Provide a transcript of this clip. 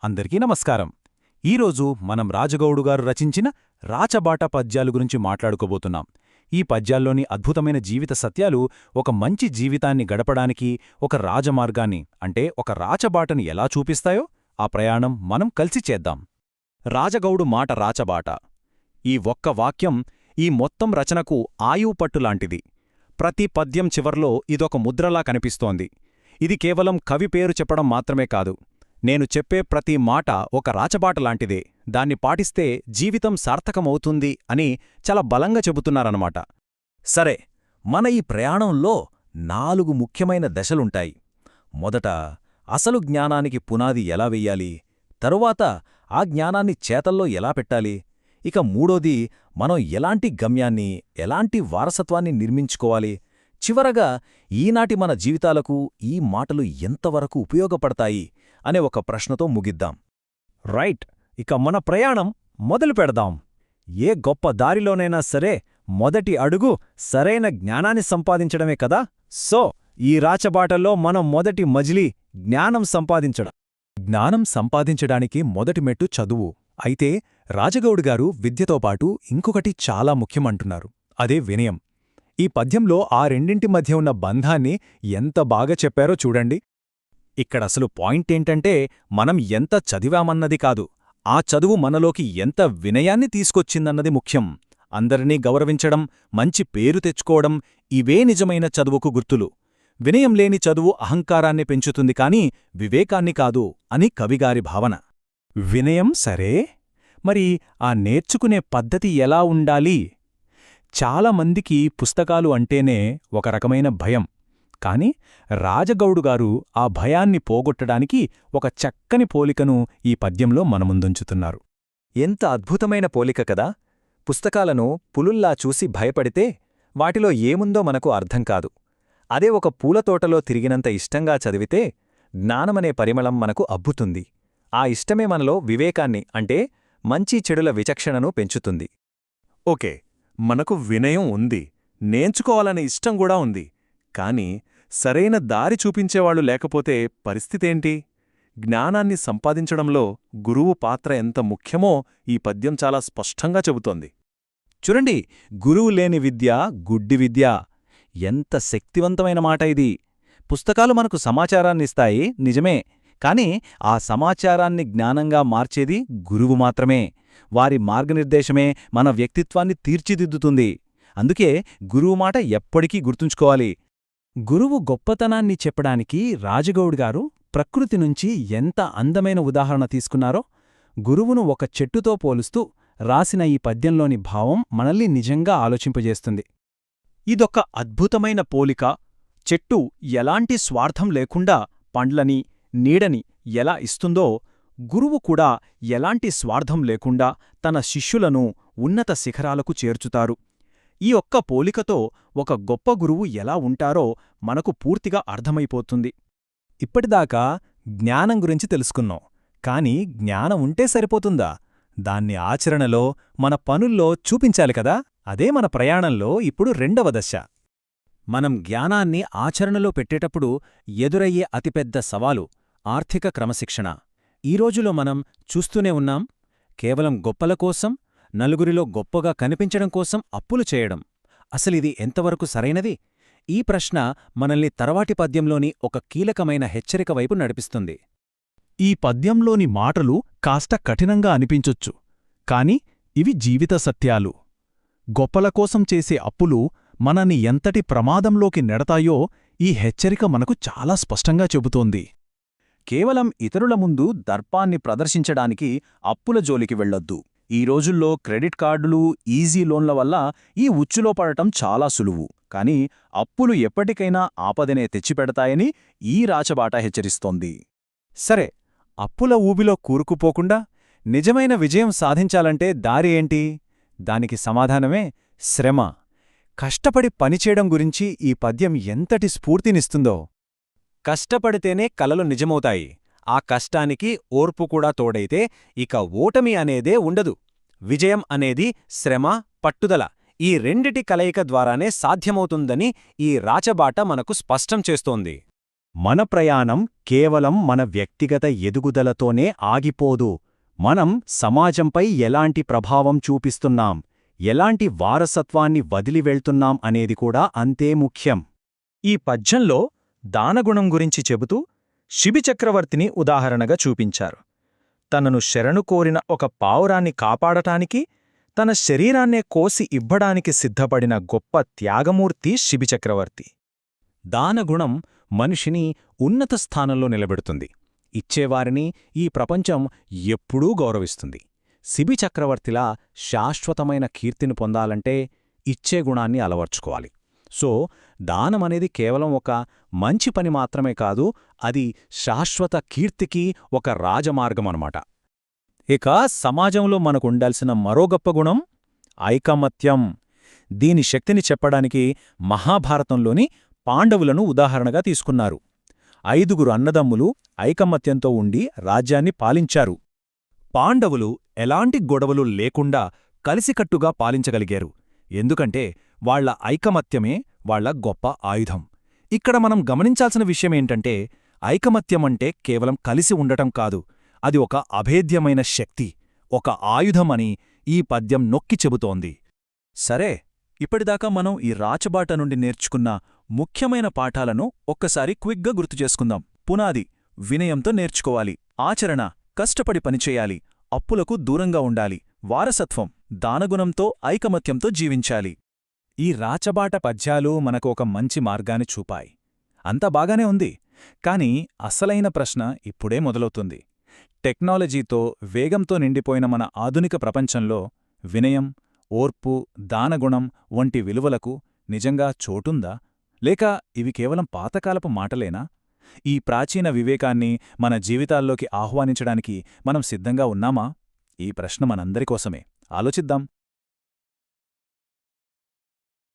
అందరికీ నమస్కారం. ఈరోజు మనం రాజగౌడుగారు రచించిన రాచబాట పద్యాలు గురించి మాట్లాడుకోబోతున్నాం. ఈ పద్యాల్లోని అద్భుతమైన జీవిత సత్యాలు ఒక మంచి జీవితాన్ని గడపడానికి ఒక రాజమార్గాన్ని అంటే ఒక రాచబాటని ఎలా చూపిస్తాయో ఆ ప్రయాణం మనం కలిసి చేద్దాం. రాజగౌడు మాట రాచబాట. ఈ ఒక్క వాక్యం ఈ మొత్తం రచనకు ఆయువుపట్టులాంటిది. ప్రతి పద్యం చివర్లో ఇదొక ముద్రలా కనిపిస్తోంది. ఇది కేవలం కవి పేరు చెప్పడం మాత్రమే కాదు. నేను చెప్పే ప్రతి మాట ఒక రాచబాటలాంటిదే, దాన్ని పాటిస్తే జీవితం సార్థకమవుతుంది అని చాలా బలంగా చెబుతున్నారన్నమాట. సరే, మన ఈ ప్రయాణంలో 4 ముఖ్యమైన దశలుంటాయి. మొదట అసలు జ్ఞానానికి పునాది ఎలా వెయ్యాలి, తరువాత ఆ జ్ఞానాన్ని చేతల్లో ఎలా పెట్టాలి, ఇక మూడోది మనం ఎలాంటి గమ్యాన్ని, ఎలాంటి వారసత్వాన్ని నిర్మించుకోవాలి, చివరగా ఈనాటి మన జీవితాలకు ఈ మాటలు ఎంతవరకు ఉపయోగపడతాయి అనే ఒక ప్రశ్నతో ముగిద్దాం. రైట్, ఇక మన ప్రయాణం మొదలు పెడదాం. ఏ గొప్ప దారిలోనైనా సరే మొదటి అడుగు సరైన జ్ఞానాన్ని సంపాదించడమే కదా. సో ఈ రాచబాటలో మనం మొదటి మజిలీ జ్ఞానం సంపాదించడం. జ్ఞానం సంపాదించడానికి మొదటి మెట్టు చదువు. అయితే రాజగౌడుగారు విద్యతో పాటు ఇంకొకటి చాలా ముఖ్యమంటున్నారు, అదే వినయం. ఈ పద్యంలో ఆ రెండింటి మధ్య ఉన్న బంధాన్ని ఎంత బాగా చెప్పారో చూడండి. ఇక్కడసలు పాయింటేంటంటే మనం ఎంత చదివామన్నది కాదు, ఆ చదువు మనలోకి ఎంత వినయాన్ని తీసుకొచ్చిందన్నది ముఖ్యం. అందరినీ గౌరవించడం, మంచి పేరు తెచ్చుకోవడం ఇవే నిజమైన చదువుకు గుర్తులు. వినయం లేని చదువు అహంకారాన్ని పెంచుతుంది కాని వివేకాన్ని కాదు అని కవిగారి భావన. వినయం సరే, మరి ఆ నేర్చుకునే పద్ధతి ఎలా ఉండాలి? చాలామందికి పుస్తకాలు అంటేనే ఒక రకమైన భయం. కాని రాజగౌడుగారు ఆ భయాన్ని పోగొట్టడానికి ఒక చక్కని పోలికను ఈ పద్యంలో మనముందుంచుతున్నారు. ఎంత అద్భుతమైన పోలిక కదా! పుస్తకాలను పులుల్లా చూసి భయపడితే వాటిలో ఏముందో మనకు అర్థం కాదు. అదే ఒక పూలతోటలో తిరిగినంత ఇష్టంగా చదివితే జ్ఞానమనే పరిమళం మనకు అబ్బుతుంది. ఆ ఇష్టమే మనలో వివేకాన్ని అంటే మంచి చెడుల విచక్షణను పెంచుతుంది. ఓకే, మనకు వినయం ఉంది, నేర్చుకోవాలనే ఇష్టం కూడా ఉంది. కాని సరైన దారి చూపించేవాళ్లు లేకపోతే పరిస్థితేంటి? జ్ఞానాన్ని సంపాదించడంలో గురువు పాత్ర ఎంత ముఖ్యమో ఈ పద్యం చాలా స్పష్టంగా చెబుతోంది. చూడండి, గురువు లేని విద్య గుడ్డి విద్య. ఎంత శక్తివంతమైన మాట ఇది! పుస్తకాలు మనకు సమాచారాన్నిస్తాయి నిజమే, కాని ఆ సమాచారాన్ని జ్ఞానంగా మార్చేది గురువు మాత్రమే. వారి మార్గనిర్దేశమే మన వ్యక్తిత్వాన్ని తీర్చిదిద్దుతుంది. అందుకే గురువు మాట ఎప్పటికీ గుర్తుంచుకోవాలి. గురువు గొప్పతనాన్ని చెప్పడానికి రాజగౌడుగారు ప్రకృతి నుంచి ఎంత అందమైన ఉదాహరణ తీసుకున్నారో, గురువును ఒక చెట్టుతో పోలుస్తూ రాసిన ఈ పద్యంలోని భావం మనల్ని నిజంగా ఆలోచింపజేస్తుంది. ఇదొక అద్భుతమైన పోలిక. చెట్టు ఎలాంటి స్వార్థం లేకుండా పండ్లని, నీడని ఎలా ఇస్తుందో, గురువు కూడా ఎలాంటి స్వార్థం లేకుండా తన శిష్యులను ఉన్నత శిఖరాలకు చేర్చుతారు. ఈ ఒక్క పోలికతో ఒక గొప్ప గురువు ఎలా ఉంటారో మనకు పూర్తిగా అర్థమైపోతుంది. ఇప్పటిదాకా జ్ఞానం గురించి తెలుసుకున్నాం, కాని జ్ఞానం ఉంటే సరిపోతుందా? దాన్ని ఆచరణలో, మన పనుల్లో చూపించాలి కదా. అదే మన ప్రయాణంలో ఇప్పుడు రెండవ దశ. మనం జ్ఞానాన్ని ఆచరణలో పెట్టేటప్పుడు ఎదురయ్యే అతిపెద్ద సవాలు ఆర్థిక క్రమశిక్షణ. ఈ రోజులో మనం చూస్తూనే ఉన్నాం, కేవలం గొప్పల కోసం, నలుగురిలో గొప్పగా కనిపించడం కోసం అప్పులు చేయడం. అసలిది ఎంతవరకు సరైనది? ఈ ప్రశ్న మనల్ని తర్వాటి పద్యంలోని ఒక కీలకమైన హెచ్చరిక వైపు నడిపిస్తుంది. ఈ పద్యంలోని మాటలు కాస్త కఠినంగా అనిపించొచ్చు, కాని ఇవి జీవిత సత్యాలు. గొప్పల కోసం చేసే అప్పులు మనని ఎంతటి ప్రమాదంలోకి నెడతాయో ఈ హెచ్చరిక మనకు చాలా స్పష్టంగా చెబుతోంది. కేవలం ఇతరుల ముందు దర్పాన్ని ప్రదర్శించడానికి అప్పుల జోలికి వెళ్లొద్దు. ఈ రోజుల్లో క్రెడిట్ కార్డులు, ఈజీ లోన్ల వల్ల ఈ ఉచ్చులో పడటం చాలా సులువు. కాని అప్పులు ఎప్పటికైనా ఆపదనే తెచ్చిపెడతాయని ఈ రాచబాట హెచ్చరిస్తోంది. సరే, అప్పుల ఊబిలో కూరుకుపోకుండా నిజమైన విజయం సాధించాలంటే దారి ఏంటి? దానికి సమాధానమే శ్రమ. కష్టపడి పనిచేయడం గురించి ఈ పద్యం ఎంతటి స్ఫూర్తినిస్తుందో. కష్టపడితేనే కలలు నిజమవుతాయి. ఆ కష్టానికి ఓర్పు కూడా తోడైతే ఇక ఓటమి అనేదే ఉండదు. విజయం అనేది శ్రమ, పట్టుదల ఈ రెండిటి కలయిక ద్వారానే సాధ్యమవుతుందని ఈ రాచబాట మనకు స్పష్టం చేస్తోంది. మన ప్రయాణం కేవలం మన వ్యక్తిగత ఎదుగుదలతోనే ఆగిపోదు. మనం సమాజంపై ఎలాంటి ప్రభావం చూపిస్తున్నాం, ఎలాంటి వారసత్వాన్ని వదిలి వెళ్తున్నాం అనేది కూడా అంతే ముఖ్యం. ఈ పద్యంలో దానగుణం గురించి చెబుతూ శిబిచక్రవర్తిని ఉదాహరణగా చూపించారు. తనను శరణు కోరిన ఒక పావురాన్ని కాపాడటానికి తన శరీరాన్నే కోసి ఇవ్వడానికి సిద్ధపడిన గొప్ప త్యాగమూర్తి శిబిచక్రవర్తి. దానగుణం మనిషిని ఉన్నత స్థానంలో నిలబెడుతుంది. ఇచ్చేవారిని ఈ ప్రపంచం ఎప్పుడూ గౌరవిస్తుంది. శిబిచక్రవర్తిలా శాశ్వతమైన కీర్తిని పొందాలంటే ఇచ్చే గుణాన్ని అలవర్చుకోవాలి. సో దానమనేది కేవలం ఒక మంచి పని మాత్రమే కాదు, అది శాశ్వత కీర్తికి ఒక రాజమార్గమనమాట. ఇక సమాజంలో మనకుండాల్సిన మరో గొప్ప గుణం ఐకమత్యం. దీని శక్తిని చెప్పడానికి మహాభారతంలోని పాండవులను ఉదాహరణగా తీసుకున్నారు. 5 అన్నదమ్ములు ఐకమత్యంతో ఉండి రాజ్యాన్ని పాలించారు. పాండవులు ఎలాంటి గొడవలు లేకుండా కలిసికట్టుగా పాలించగలిగారు. ఎందుకంటే వాళ్ల ఐకమత్యమే వాళ్ల గొప్ప ఆయుధం. ఇక్కడ మనం గమనించాల్సిన విషయమేంటంటే, ఐకమత్యమంటే కేవలం కలిసి ఉండటం కాదు, అది ఒక అభేద్యమైన శక్తి, ఒక ఆయుధమని ఈ పద్యం నొక్కి చెబుతోంది. సరే, ఇప్పటిదాకా మనం ఈ రాచబాట నుండి నేర్చుకున్న ముఖ్యమైన పాఠాలను ఒక్కసారి క్విక్గా గుర్తుచేసుకుందాం. పునాది వినయంతో నేర్చుకోవాలి, ఆచరణ కష్టపడి పనిచేయాలి, అప్పులకు దూరంగా ఉండాలి, వారసత్వం దానగుణంతో ఐకమత్యంతో జీవించాలి. ఈ రాచబాట పద్యాలు మనకు ఒక మంచి మార్గాన్ని చూపాయి. అంతా బాగానే ఉంది, కాని అసలైన ప్రశ్న ఇప్పుడే మొదలవుతుంది. టెక్నాలజీతో వేగంతో నిండిపోయిన మన ఆధునిక ప్రపంచంలో వినయం, ఓర్పు, దానగుణం వంటి విలువలకు నిజంగా చోటుందా, లేక ఇవి కేవలం పాతకాలపు మాటలేనా? ఈ ప్రాచీన వివేకాన్ని మన జీవితాల్లోకి ఆహ్వానించడానికి మనం సిద్ధంగా ఉన్నామా? ఈ ప్రశ్న మనందరికోసమే. ఆలోచిద్దాం.